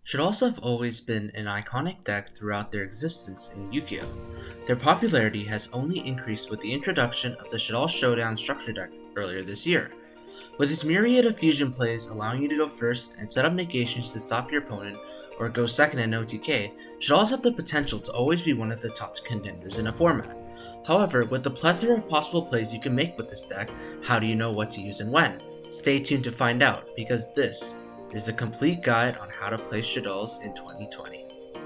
Shaddolls have always been an iconic deck throughout their existence in Yugioh. Their popularity has only increased with the introduction of the Shaddolls Showdown structure deck earlier this year. With its myriad of fusion plays allowing you to go first and set up negations to stop your opponent or go second in OTK, Shaddolls have the potential to always be one of the top contenders in a format. However, with the plethora of possible plays you can make with this deck, how do you know what to use and when? Stay tuned to find out, because this is a complete guide on how to play Shaddolls in 2020.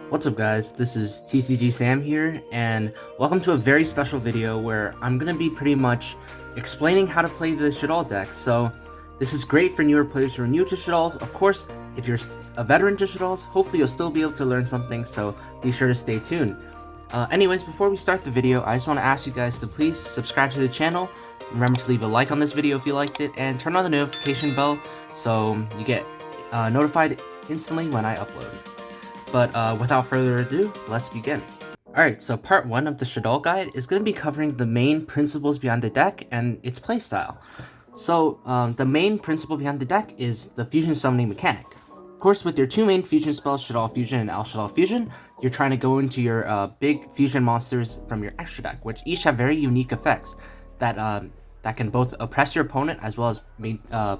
What's up guys, this is TCG Sam here, and welcome to a very special video where I'm going to be pretty much explaining how to play the Shaddolls deck. So this is great for newer players who are new to Shaddolls. Of course, if you're a veteran to Shaddolls, hopefully you'll still be able to learn something, so be sure to stay tuned. Anyways, before we start the video, I just want to ask you guys to please subscribe to the channel. Remember to leave a like on this video if you liked it, and turn on the notification bell so you get notified instantly when I upload. But without further ado, let's begin. Alright, so part 1 of the Shaddolls guide is going to be covering the main principles behind the deck and its playstyle. So the main principle behind the deck is the fusion summoning mechanic. Of course, with your two main fusion spells, Shaddolls Fusion and Shaddolls Fusion, you're trying to go into your big fusion monsters from your extra deck, which each have very unique effects that can both oppress your opponent as well as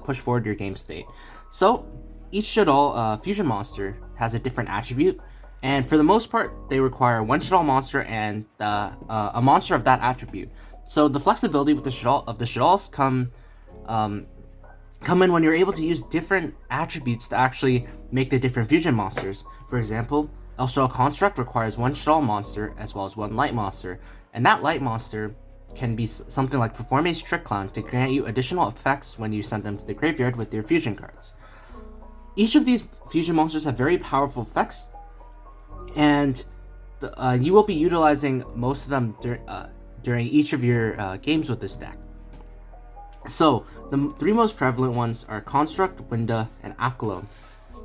push forward your game state. So each Shaddolls fusion monster has a different attribute, and for the most part, they require one Shaddolls monster and a monster of that attribute. So the flexibility with the Shaddolls come in when you're able to use different attributes to actually make the different fusion monsters. For example, Shaddolls Construct requires one Shaddolls monster as well as one light monster, and that light monster can be something like Perform Ace Trick Clown to grant you additional effects when you send them to the graveyard with your fusion cards. Each of these fusion monsters have very powerful effects, and you will be utilizing most of them during each of your games with this deck. So the three most prevalent ones are Construct, Winda, and Apgalone.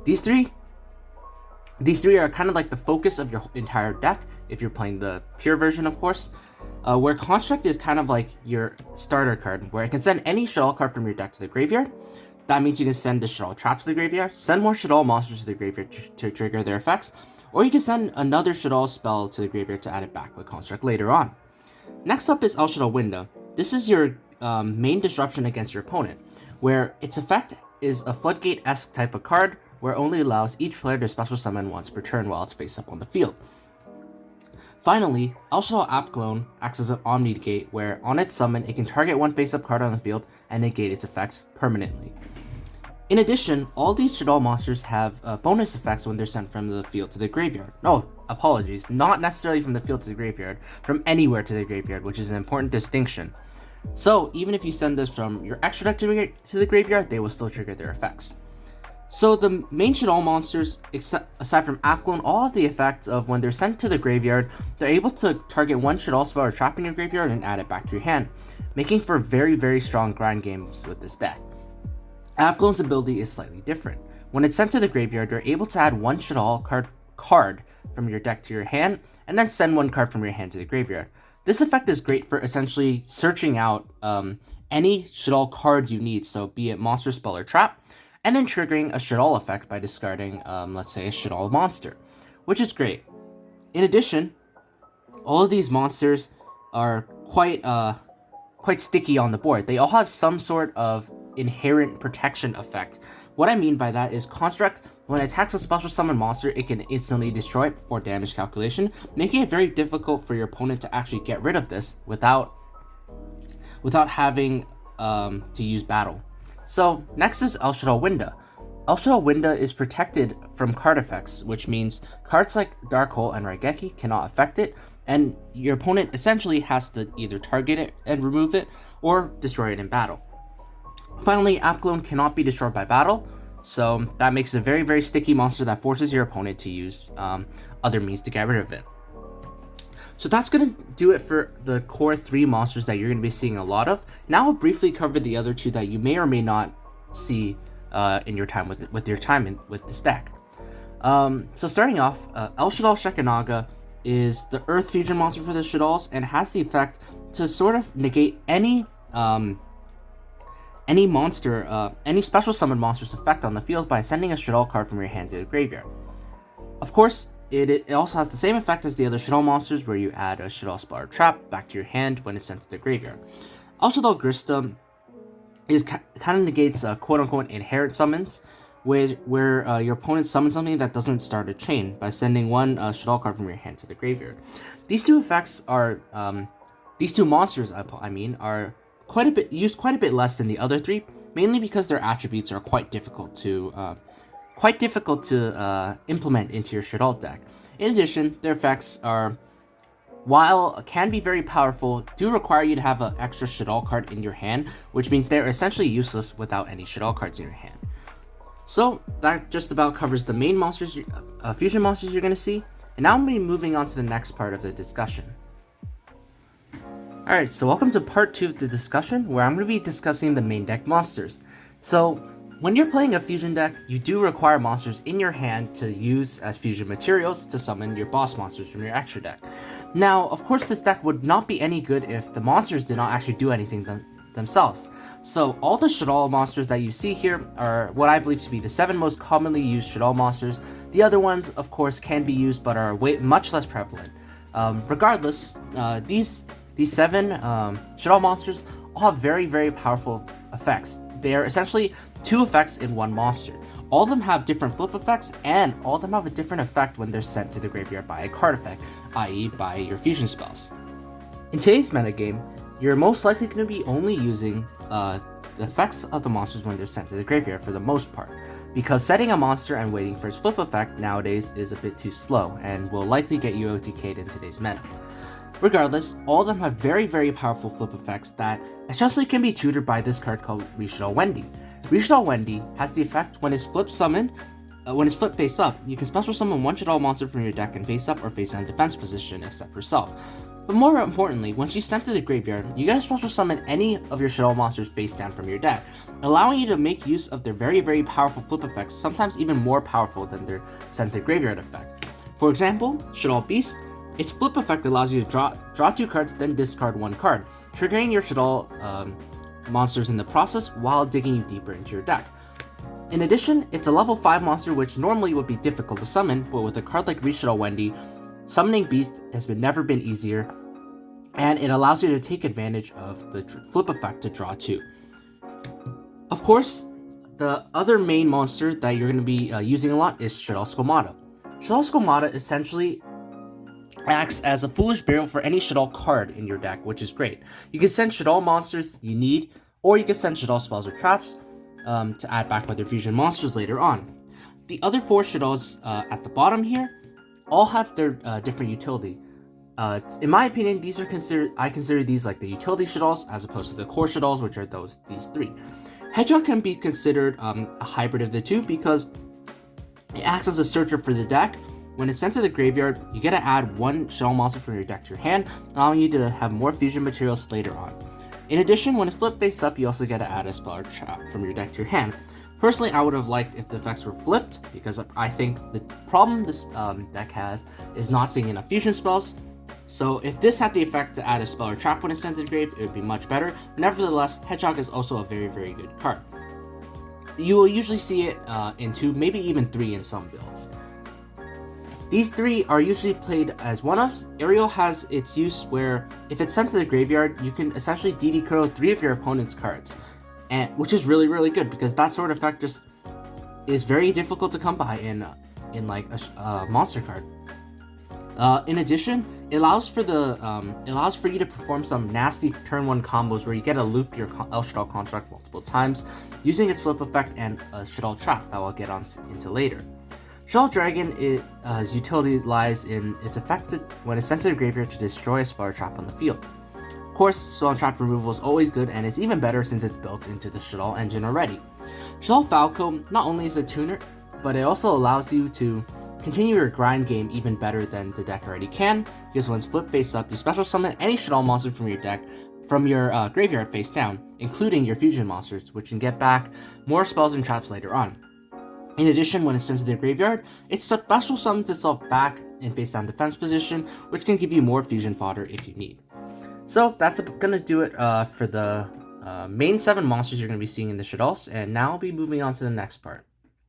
These three are kind of like the focus of your entire deck if you're playing the pure version, of course. Where Construct is kind of like your starter card, where it can send any Shaddolls card from your deck to the graveyard. That means you can send the Shaddolls traps to the graveyard, send more Shaddolls monsters to the graveyard to trigger their effects, or you can send another Shaddolls spell to the graveyard to add it back with Construct later on. Next up is Shaddolls Winda. This is your main disruption against your opponent, where its effect is a Floodgate-esque type of card, where it only allows each player to special summon once per turn while it's face up on the field. Finally, Shaddolls Apgalone acts as an Omni Negate, where on its summon, it can target one face-up card on the field and negate its effects permanently. In addition, all these Shaddolls monsters have bonus effects when they're sent from the field to the graveyard. Oh, apologies, not necessarily from the field to the graveyard, from anywhere to the graveyard, which is an important distinction. So, even if you send this from your extra deck to the graveyard, they will still trigger their effects. So the main Shaddolls monsters, aside from Apgalone, all have the effects of when they're sent to the graveyard, they're able to target one Shaddolls spell or trap in your graveyard and add it back to your hand, making for very, very strong grind games with this deck. Apgalone's ability is slightly different. When it's sent to the graveyard, you're able to add one Shaddolls card from your deck to your hand, and then send one card from your hand to the graveyard. This effect is great for essentially searching out any Shaddolls card you need, so be it monster, spell, or trap, and then triggering a Shaddolls effect by discarding, let's say, a Shaddolls monster, which is great. In addition, all of these monsters are quite sticky on the board. They all have some sort of inherent protection effect. What I mean by that is Construct, when it attacks a special summon monster, it can instantly destroy it before damage calculation, making it very difficult for your opponent to actually get rid of this without having to use battle. So next is Shaddolls Winda. Shaddolls Winda is protected from card effects, which means cards like Dark Hole and Raigeki cannot affect it, and your opponent essentially has to either target it and remove it, or destroy it in battle. Finally, Apgalone cannot be destroyed by battle, so that makes it a very, very sticky monster that forces your opponent to use other means to get rid of it. So that's going to do it for the core 3 monsters that you're going to be seeing a lot of. Now I'll briefly cover the other 2 that you may or may not see in your time with this deck. So starting off, Shaddolls Shekinaga is the Earth fusion monster for the Shaddolls, and has the effect to sort of negate any special summon monster's effect on the field by sending a Shaddolls card from your hand to the graveyard. Of course, it also has the same effect as the other Shaddolls monsters, where you add a Shaddolls Spell or Trap back to your hand when it's sent to the graveyard. Also, though, Grista kind of negates quote-unquote inherent summons, where your opponent summons something that doesn't start a chain by sending one Shaddolls card from your hand to the graveyard. These two effects are these two monsters, I mean, are quite a bit less than the other three, mainly because their attributes are quite difficult to implement into your Shaddolls deck. In addition, their effects are, while can be very powerful, do require you to have an extra Shaddolls card in your hand, which means they're essentially useless without any Shaddolls cards in your hand. So that just about covers the main monsters, fusion monsters you're going to see, and now I'm going to be moving on to the next part of the discussion. Alright, so welcome to part 2 of the discussion, where I'm going to be discussing the main deck monsters. So, when you're playing a fusion deck, you do require monsters in your hand to use as fusion materials to summon your boss monsters from your extra deck. Now, of course, this deck would not be any good if the monsters did not actually do anything themselves. So, all the Shaddolls monsters that you see here are what I believe to be the 7 most commonly used Shaddolls monsters. The other ones, of course, can be used but are much less prevalent. Regardless, these 7 Shaddolls monsters all have very, very powerful effects. They are essentially 2 effects in one monster. All of them have different flip effects, and all of them have a different effect when they're sent to the graveyard by a card effect, i.e. by your fusion spells. In today's metagame, you're most likely going to be only using the effects of the monsters when they're sent to the graveyard for the most part, because setting a monster and waiting for its flip effect nowadays is a bit too slow, and will likely get you OTK'd in today's meta. Regardless, all of them have very, very powerful flip effects that essentially can be tutored by this card called Shaddolls Wendy. Shaddolls Wendy has the effect when it's flipped face up, you can special summon one Shaddolls monster from your deck in face up or face down defense position except herself. But more importantly, when she's sent to the graveyard, you get to special summon any of your Shaddolls monsters face down from your deck, allowing you to make use of their very, very powerful flip effects, sometimes even more powerful than their sent to graveyard effect. For example, Shaddolls Beast. Its flip effect allows you to draw 2 cards, then discard 1 card, triggering your Shaddolls monsters in the process while digging you deeper into your deck. In addition, it's a level 5 monster which normally would be difficult to summon, but with a card like Shaddolls Wendy, summoning Beast has never been easier, and it allows you to take advantage of the flip effect to draw 2. Of course, the other main monster that you're going to be using a lot is Shaddolls Squamata. Shaddolls Squamata essentially acts as a foolish burial for any Shaddolls card in your deck, which is great. You can send Shaddolls monsters you need, or you can send Shaddolls spells or traps to add back with their fusion monsters later on. The other 4 Shaddolls at the bottom here all have their different utility. In my opinion, I consider these like the utility Shaddolls as opposed to the core Shaddolls, which are these 3. Hedgehog can be considered a hybrid of the 2 because it acts as a searcher for the deck. When it's sent to the graveyard, you get to add 1 Shaddolls monster from your deck to your hand, allowing you to have more fusion materials later on. In addition, when it's flipped face up, you also get to add a spell or trap from your deck to your hand. Personally, I would have liked if the effects were flipped, because I think the problem this deck has is not seeing enough fusion spells. So if this had the effect to add a spell or trap when it's sent to the grave, it would be much better. But nevertheless, Hedgehog is also a very, very good card. You will usually see it in 2, maybe even 3 in some builds. These 3 are usually played as one-offs. Ariel has its use where, if it's sent to the graveyard, you can essentially DD Kuro 3 of your opponent's cards, which is really, really good because that sort of effect just is very difficult to come by in like a monster card. In addition, it allows for you to perform some nasty turn 1 combos where you get to loop your Shaddolls construct multiple times using its flip effect and a Shaddolls trap that we'll get into later. Shaddolls Dragon, its utility lies in its effect when it's sent to the graveyard to destroy a spell or trap on the field. Of course, spell and trap removal is always good, and it's even better since it's built into the Shaddolls engine already. Shaddolls Falco not only is a tuner, but it also allows you to continue your grind game even better than the deck already can, because when it's flipped face up, you special summon any Shaddolls monster from your deck from your graveyard face down, including your fusion monsters, which can get back more spells and traps later on. In addition, when it's sent to the graveyard, it special summons itself back in face down defense position, which can give you more fusion fodder if you need. So that's gonna do it for the main 7 monsters you're gonna be seeing in the Shaddolls, and now I'll be moving on to the next part.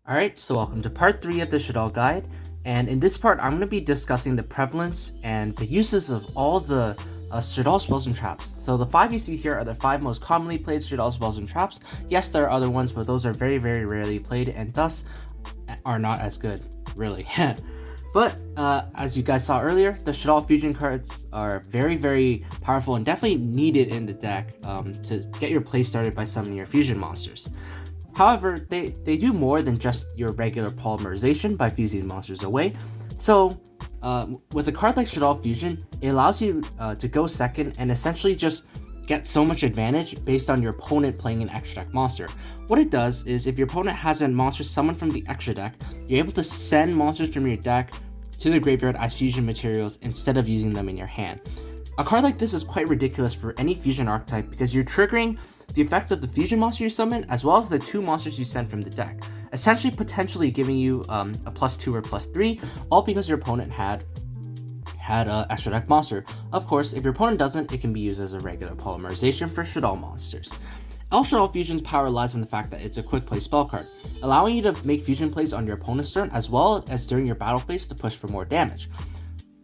Alright, so welcome to part 3 of the Shaddolls guide, And in this part, I'm going to be discussing the prevalence and the uses of all the Shaddolls spells and traps. So the 5 you see here are the 5 most commonly played Shaddolls spells and traps. Yes, there are other ones, but those are very, very rarely played and thus are not as good, really. But as you guys saw earlier, the Shaddolls fusion cards are very, very powerful and definitely needed in the deck to get your play started by summoning your fusion monsters. However, they do more than just your regular polymerization by fusing monsters away. So with a card like Shaddolls Fusion, it allows you to go second and essentially just get so much advantage based on your opponent playing an extra deck monster. What it does is if your opponent has a monster summoned from the extra deck, you're able to send monsters from your deck to the graveyard as fusion materials instead of using them in your hand. A card like this is quite ridiculous for any fusion archetype because you're triggering the effects of the fusion monster you summon as well as the 2 monsters you send from the deck, essentially potentially giving you a +2 or +3, all because your opponent had an extra deck monster. Of course, if your opponent doesn't, it can be used as a regular polymerization for Shaddolls monsters. Shaddolls Fusion's power lies in the fact that it's a quick play spell card, allowing you to make fusion plays on your opponent's turn as well as during your battle phase to push for more damage.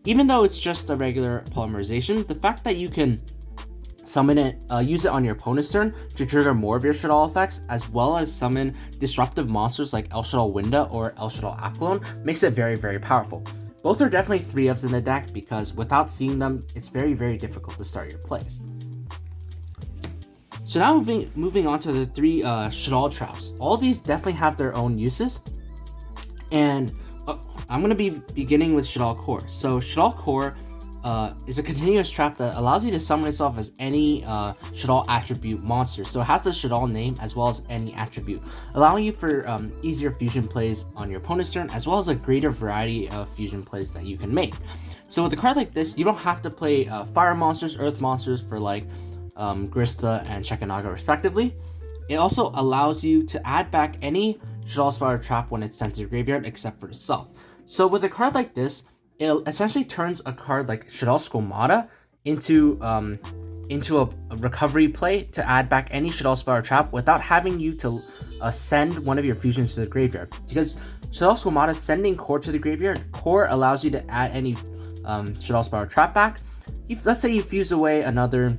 Even though it's just a regular polymerization, the fact that you can summon it, use it on your opponent's turn to trigger more of your Shaddolls effects, as well as summon disruptive monsters like Shaddolls Winda or Shaddolls Aqualone, makes it very, very powerful. Both are definitely 3-ofs in the deck because without seeing them, it's very, very difficult to start your plays. So now moving on to the 3 Shaddolls traps. All these definitely have their own uses, and I'm going to be beginning with Shaddolls Core. So Shaddolls Core is a continuous trap that allows you to summon itself as any Shaddolls attribute monster. So it has the Shaddolls name as well as any attribute, allowing you for easier fusion plays on your opponent's turn, as well as a greater variety of fusion plays that you can make. So with a card like this, you don't have to play fire monsters, earth monsters for like Grista and Shekanaga respectively. It also allows you to add back any Shaddolls Spiral trap when it's sent to your graveyard except for itself. So with a card like this, it essentially turns a card like Shaddolls Squamata into a recovery play to add back any Shaddolls Spiral trap without having you to send one of your fusions to the graveyard. Because Shaddolls Squamata sending Core to the graveyard, Core allows you to add any Shaddolls Spiral trap back. Let's say you fuse away another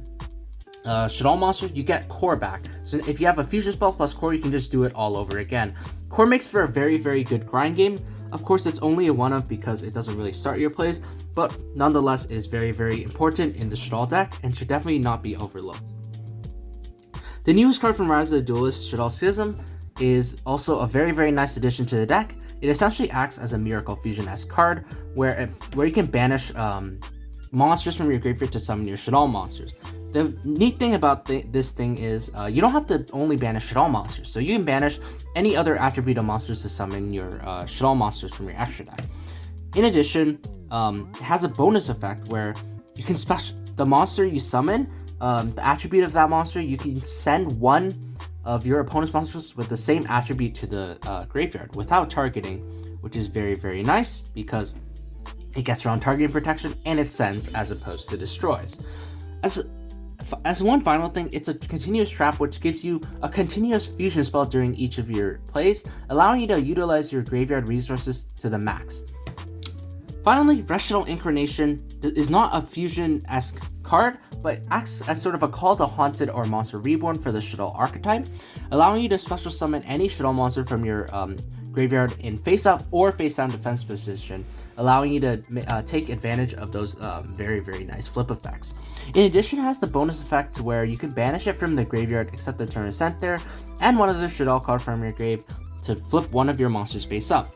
Shaddolls monster, you get Core back. So if you have a fusion spell plus Core, you can just do it all over again. Core makes for a very, very good grind game. Of course, it's only a 1-of because it doesn't really start your plays, but nonetheless is very, very important in the Shaddolls deck and should definitely not be overlooked. The newest card from Rise of the Duelist, Shaddolls Schism, is also a very, very nice addition to the deck. It essentially acts as a Miracle Fusion-esque card where you can banish monsters from your graveyard to summon your Shaddolls monsters. The neat thing about this thing is you don't have to only banish Shaddolls monsters, so you can banish any other attribute of monsters to summon your Shaddolls monsters from your extra deck. In addition, it has a bonus effect where you can the monster you summon, the attribute of that monster, you can send one of your opponent's monsters with the same attribute to the graveyard without targeting, which is very, very nice because it gets around targeting protection and it sends as opposed to destroys. As one final thing, it's a continuous trap which gives you a continuous fusion spell during each of your plays, allowing you to utilize your graveyard resources to the max. Finally, Shaddolls Incarnation is not a fusion-esque card, but acts as sort of a call to Haunted or Monster Reborn for the Shaddolls archetype, allowing you to special summon any Shaddolls monster from your graveyard in face-up or face-down defense position, allowing you to take advantage of those very, very nice flip effects. In addition, it has the bonus effect where you can banish it from the graveyard except the turn is sent there, and one of the Shaddolls card from your grave to flip one of your monsters face-up.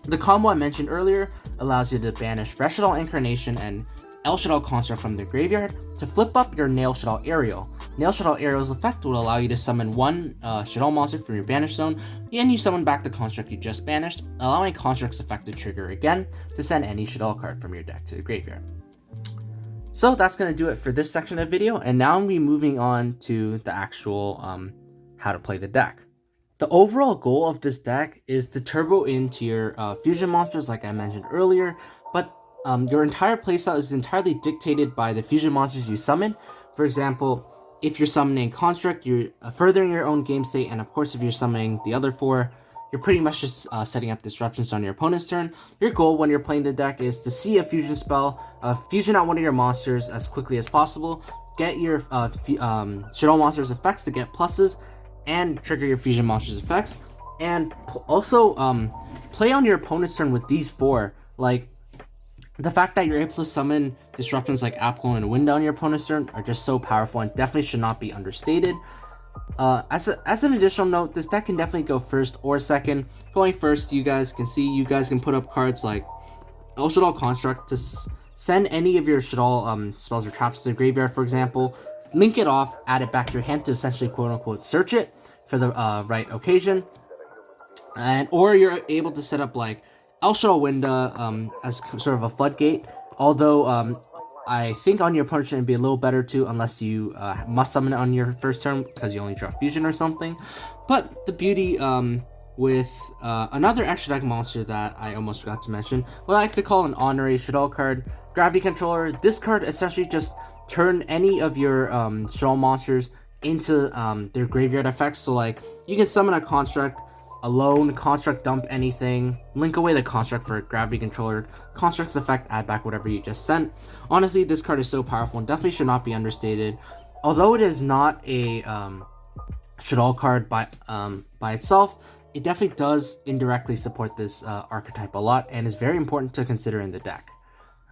The combo I mentioned earlier allows you to banish Shaddolls Incarnation and Shaddolls Construct from the graveyard to flip up your Nail Shaddolls Aerial. Nail Shaddolls Aerial's effect will allow you to summon one Shaddolls monster from your banish zone, and you summon back the construct you just banished, allowing Construct's effect to trigger again to send any Shaddolls card from your deck to the graveyard. So that's going to do it for this section of the video, and now I'm going to be moving on to the actual how to play the deck. The overall goal of this deck is to turbo into your fusion monsters like I mentioned earlier, but your entire playstyle is entirely dictated by the fusion monsters you summon. For example, if you're summoning Construct, you're furthering your own game state, and of course if you're summoning the other 4, you're pretty much just setting up disruptions on your opponent's turn. Your goal when you're playing the deck is to see a fusion spell, fusion out one of your monsters as quickly as possible, get your Shadow monsters effects to get pluses, and trigger your fusion monsters effects, and also play on your opponent's turn with these 4. Like, the fact that you're able to summon disruptions like Apple and Wind on your opponent's turn are just so powerful and definitely should not be understated. As an additional note, this deck can definitely go first or second. Going first, you guys can put up cards like Shaddolls Construct to send any of your Shaddolls spells or traps to the graveyard, for example. Link it off, add it back to your hand to essentially quote-unquote search it for the right occasion. Or you're able to set up like Shaddolls Winda as sort of a floodgate. Although I think on your opponent's turn it'd be a little better too, unless you must summon it on your first turn because you only draw fusion or something. But the beauty with another extra deck monster that I almost forgot to mention, what I like to call an honorary Shaddolls card, Gravity Controller. This card essentially just turn any of your Shaddolls monsters into their graveyard effects. So like you can summon a construct alone, construct dump anything, link away the construct for Gravity Controller, construct's effect, add back whatever you just sent. Honestly, this card is so powerful and definitely should not be understated. Although it is not a Shaddolls card by itself, it definitely does indirectly support this archetype a lot and is very important to consider in the deck.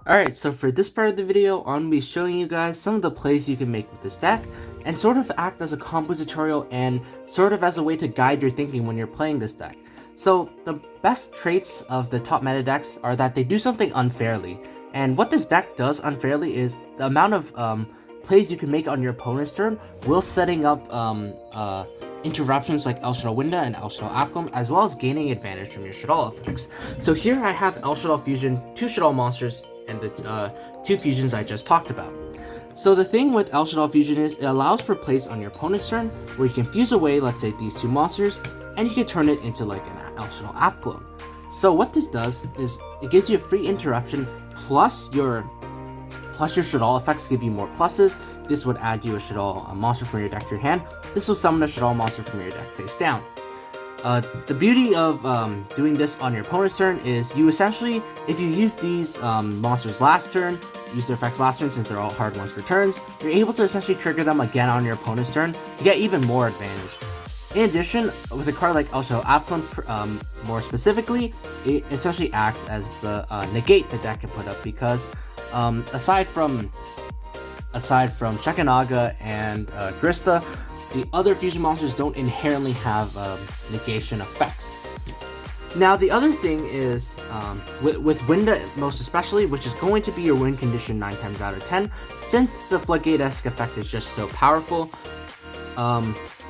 Alright, so for this part of the video, I'm going to be showing you guys some of the plays you can make with this deck, and sort of act as a combo tutorial and sort of as a way to guide your thinking when you're playing this deck. So, the best traits of the top meta decks are that they do something unfairly, and what this deck does unfairly is the amount of plays you can make on your opponent's turn while setting up interruptions like Shaddolls Winda and Shaddolls Apcom, as well as gaining advantage from your Shaddolls effects. So here I have Shaddolls Fusion, 2 Shaddolls monsters, and the 2 fusions I just talked about. So the thing with Shaddolls Fusion is it allows for plays on your opponent's turn where you can fuse away, let's say, these 2 monsters, and you can turn it into like an Shaddolls Apcom. So what this does is it gives you a free interruption plus your Shaddolls effects give you more pluses. This would add you a Shaddolls monster from your deck to your hand. This will summon a Shaddolls monster from your deck face down. The beauty of doing this on your opponent's turn is you essentially, if you use these monsters last turn, use their effects last turn since they're all hard ones for turns, you're able to essentially trigger them again on your opponent's turn to get even more advantage. In addition, with a card like Shaddolls Apcom, more specifically, it essentially acts as the negate the deck can put up because aside from Shekanaga and Grista, the other fusion monsters don't inherently have negation effects. Now the other thing is, with Winda most especially, which is going to be your win condition 9 times out of 10, since the Floodgate-esque effect is just so powerful,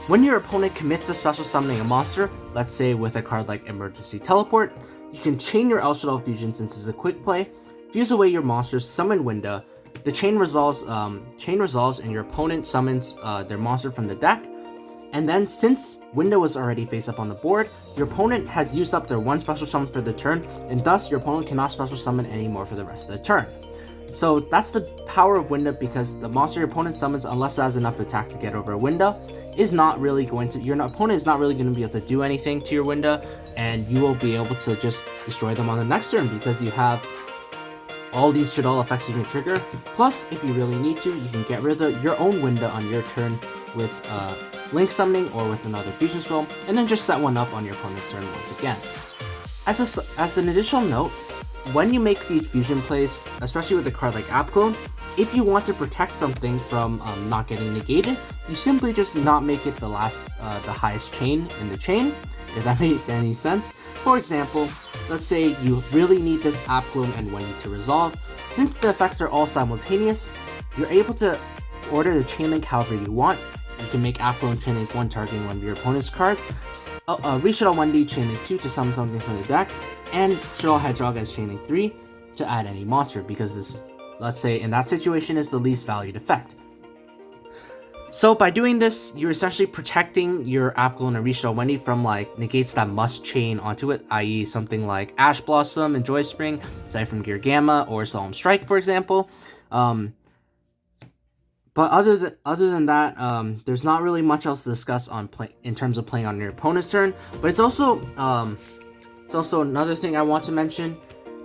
when your opponent commits to special summoning a monster, let's say with a card like Emergency Teleport, you can chain your Shaddolls Fusion since it's a quick play, fuse away your monsters, summon Winda, the chain resolves and your opponent summons their monster from the deck. And then since Winda was already face up on the board, your opponent has used up their 1 special summon for the turn, and thus your opponent cannot special summon anymore for the rest of the turn. So that's the power of Winda, because the monster your opponent summons, unless it has enough attack to get over a Winda, is not really going to, your opponent is not really going to be able to do anything to your Winda, and you will be able to just destroy them on the next turn because you have all these Shaddolls effects you can trigger. Plus, if you really need to, you can get rid of your own Winda on your turn with Link Summoning or with another fusion spell, and then just set one up on your opponent's turn once again. As an additional note, when you make these fusion plays, especially with a card like Apcom, if you want to protect something from not getting negated, you simply just not make it the highest chain in the chain, if that makes any sense. For example, let's say you really need this Apcom and Wendy to resolve. Since the effects are all simultaneous, you're able to order the chain link however you want. You can make Apcom chain link 1 targeting one of your opponent's cards, Shaddolls Wendy chain link 2 to summon something from the deck, and Shaddolls Hedgehog as chain link 3 to add any monster, because this, let's say in that situation, is the least valued effect. So by doing this, you're essentially protecting your Apcom and Shaddolls Wendy from like negates that must chain onto it, i.e. something like Ash Blossom and Joy Spring, aside from Gear Gamma or Solemn Strike, for example. But other than that, there's not really much else to discuss in terms of playing on your opponent's turn. But it's also another thing I want to mention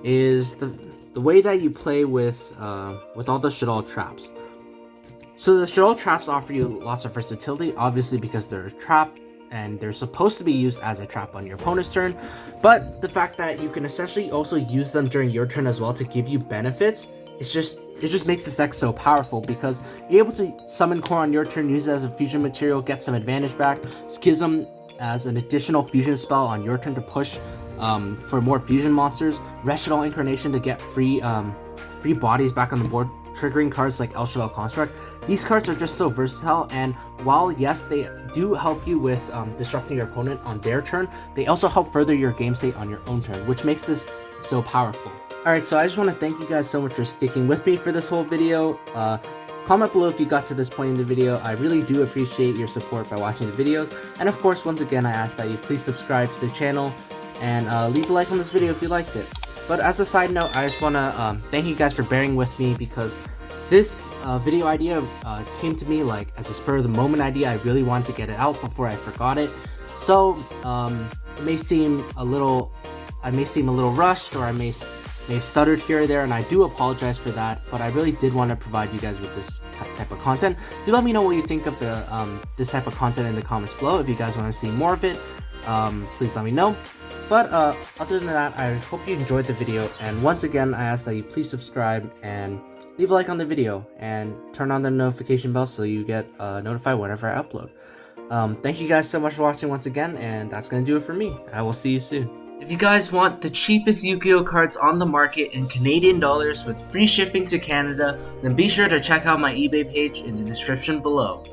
is the way that you play with all the Shaddolls traps. So the Shaddolls traps offer you lots of versatility, obviously because they're a trap and they're supposed to be used as a trap on your opponent's turn. But the fact that you can essentially also use them during your turn as well to give you benefits, it just makes this deck so powerful, because you're able to summon Core on your turn, use it as a fusion material, get some advantage back, Schism as an additional fusion spell on your turn to push for more fusion monsters, Shaddolls Incarnation to get free bodies back on the board, triggering cards like Shaddolls Construct. These cards are just so versatile, and while yes, they do help you with disrupting your opponent on their turn, they also help further your game state on your own turn, which makes this so powerful. Alright, so I just want to thank you guys so much for sticking with me for this whole video. Comment below if you got to this point in the video. I really do appreciate your support by watching the videos. And of course, once again, I ask that you please subscribe to the channel and leave a like on this video if you liked it. But as a side note, I just want to thank you guys for bearing with me, because this video idea came to me like as a spur of the moment idea. I really wanted to get it out before I forgot it. So it may seem a little rushed, or I may have stuttered here or there, and I do apologize for that, but I really did want to provide you guys with this type of content. Do let me know what you think of this type of content in the comments below. If you guys want to see more of it, please let me know. But other than that, I hope you enjoyed the video, and once again, I ask that you please subscribe and leave a like on the video and turn on the notification bell so you get notified whenever I upload. Thank you guys so much for watching once again, and that's going to do it for me. I will see you soon. If you guys want the cheapest Yu-Gi-Oh cards on the market in Canadian dollars with free shipping to Canada, then be sure to check out my eBay page in the description below.